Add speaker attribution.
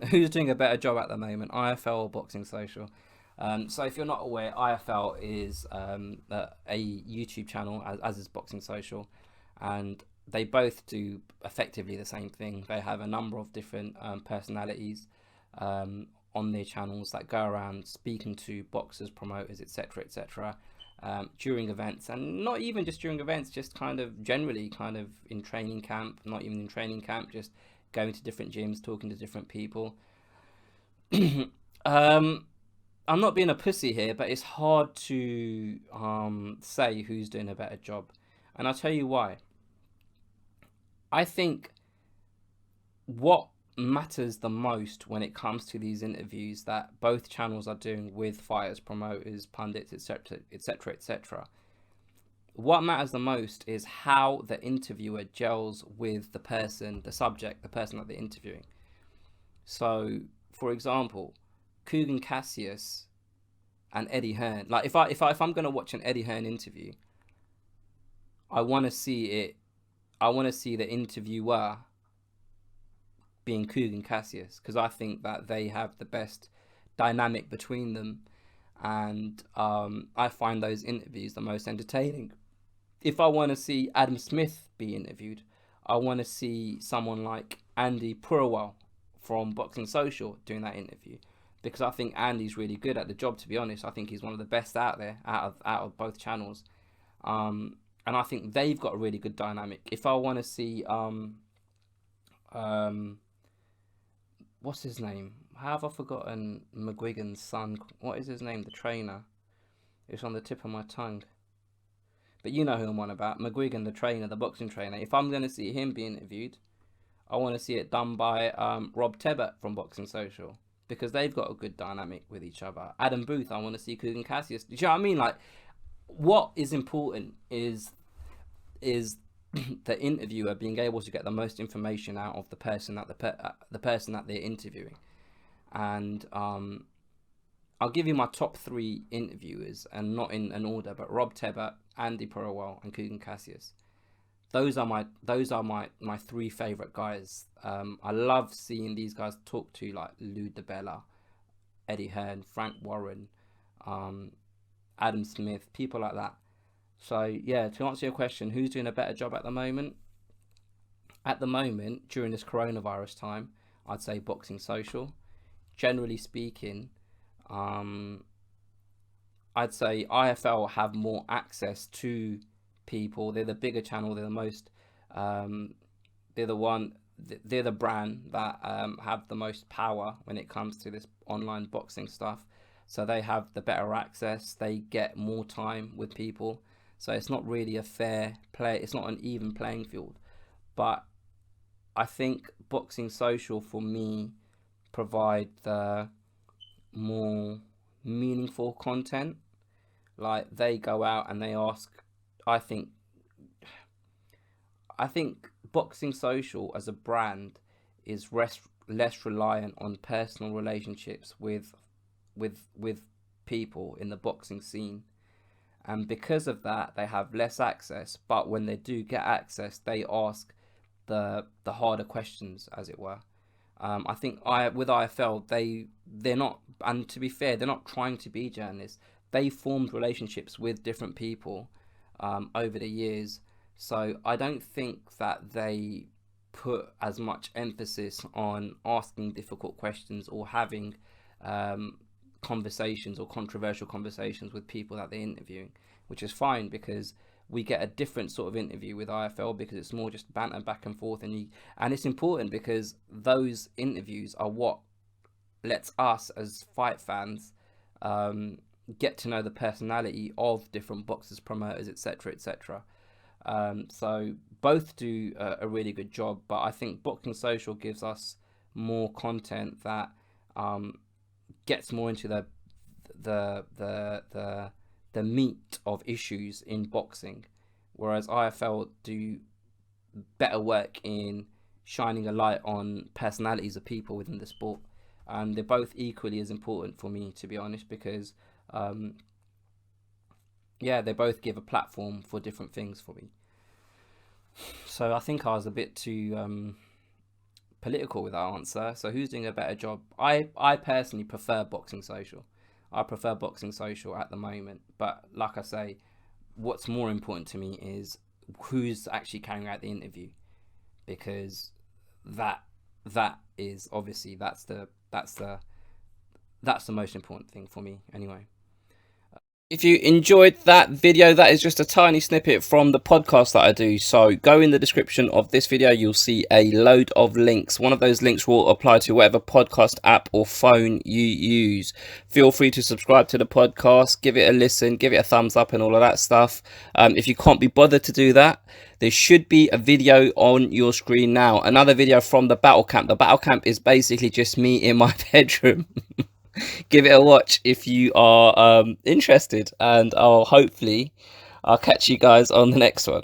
Speaker 1: who's doing a better job at the moment, IFL or Boxing Social? So if you're not aware, IFL is a YouTube channel, as is Boxing Social, and they both do effectively the same thing. They have a number of different personalities on their channels that go around speaking to boxers, promoters, etc., etc. During events, and not even just during events, just kind of generally, kind of in training camp, not even in training camp, just going to different gyms, talking to different people. um, I'm not being a pussy here, but it's hard to say who's doing a better job, and I'll tell you why. I think what matters the most when it comes to these interviews that both channels are doing with fighters, promoters, pundits, etc., etc., etc. What matters the most is how the interviewer gels with the person, the subject, the person that they're interviewing. So, for example, Kugan Cassius and Eddie Hearn. Like, if I'm gonna watch an Eddie Hearn interview, I want to see it. I want to see the interviewer being Kugan Cassius, because I think that they have the best dynamic between them, and I find those interviews the most entertaining. If I want to see Adam Smith be interviewed, I want to see someone like Andy Purwell from Boxing Social doing that interview, because I think Andy's really good at the job. To be honest, I think he's one of the best out there, out of both channels, and I think they've got a really good dynamic. If I want to see um, what's his name? How have I forgotten McGuigan's son? What is his name? The trainer. It's on the tip of my tongue. But you know who I'm on about. McGuigan, the trainer, the boxing trainer. If I'm going to see him be interviewed, I want to see it done by Rob Tebbett from Boxing Social, because they've got a good dynamic with each other. Adam Booth, I want to see Kugan Cassius. Do you know what I mean? Like, what is important is the interviewer being able to get the most information out of the person that the person that they're interviewing. And I'll give you my top three interviewers, and not in an order, but Rob Tebbett, Andy Purwell, and Kugan Cassius. Those are my three favorite guys. I love seeing these guys talk to, like, Lou DeBella, Eddie Hearn, Frank Warren, um, Adam Smith, people like that. So yeah, to answer your question, who's doing a better job at the moment? At the moment, during this coronavirus time, I'd say Boxing Social. Generally speaking, um, I'd say IFL have more access to people. They're the bigger channel. They're the most. Um, they're the one. They're the brand that have the most power when it comes to this online boxing stuff. So they have the better access. They get more time with people. So it's not really a fair play. It's not an even playing field. But I think Boxing Social, for me, provide the more meaningful content. Like, they go out and they ask. I think I think Boxing Social as a brand is less reliant on personal relationships with people in the boxing scene, and because of that, they have less access. But when they do get access, they ask the harder questions, as it were. I think I with IFL, they're not, and to be fair, they're not trying to be journalists. They formed relationships with different people over the years, so I don't think that they put as much emphasis on asking difficult questions or having um, conversations or controversial conversations with people that they're interviewing, which is fine, because we get a different sort of interview with IFL, because it's more just banter back and forth, and it's important because those interviews are what lets us as fight fans um, get to know the personality of different boxers, promoters, etc., etc. So both do a really good job, but I think Boxing Social gives us more content that um, gets more into the the the the meat of issues in boxing, whereas IFL do better work in shining a light on personalities of people within the sport. And they're both equally as important for me, to be honest, because um, yeah, they both give a platform for different things for me. So I think I was a bit too political with our answer. So who's doing a better job? I personally prefer Boxing Social. I prefer Boxing Social at the moment. But like I say, what's more important to me is who's actually carrying out the interview, because that is obviously that's the most important thing for me anyway. If you enjoyed that video, that is just a tiny snippet from the podcast that I do. So go in the description of this video, you'll see a load of links. One of those links will apply to whatever podcast app or phone you use. Feel free to subscribe to the podcast, give it a listen, give it a thumbs up and all of that stuff. If you can't be bothered to do that, there should be a video on your screen now. Another video from the battle camp. The battle camp is basically just me in my bedroom. Give it a watch if you are interested, and I'll catch you guys on the next one.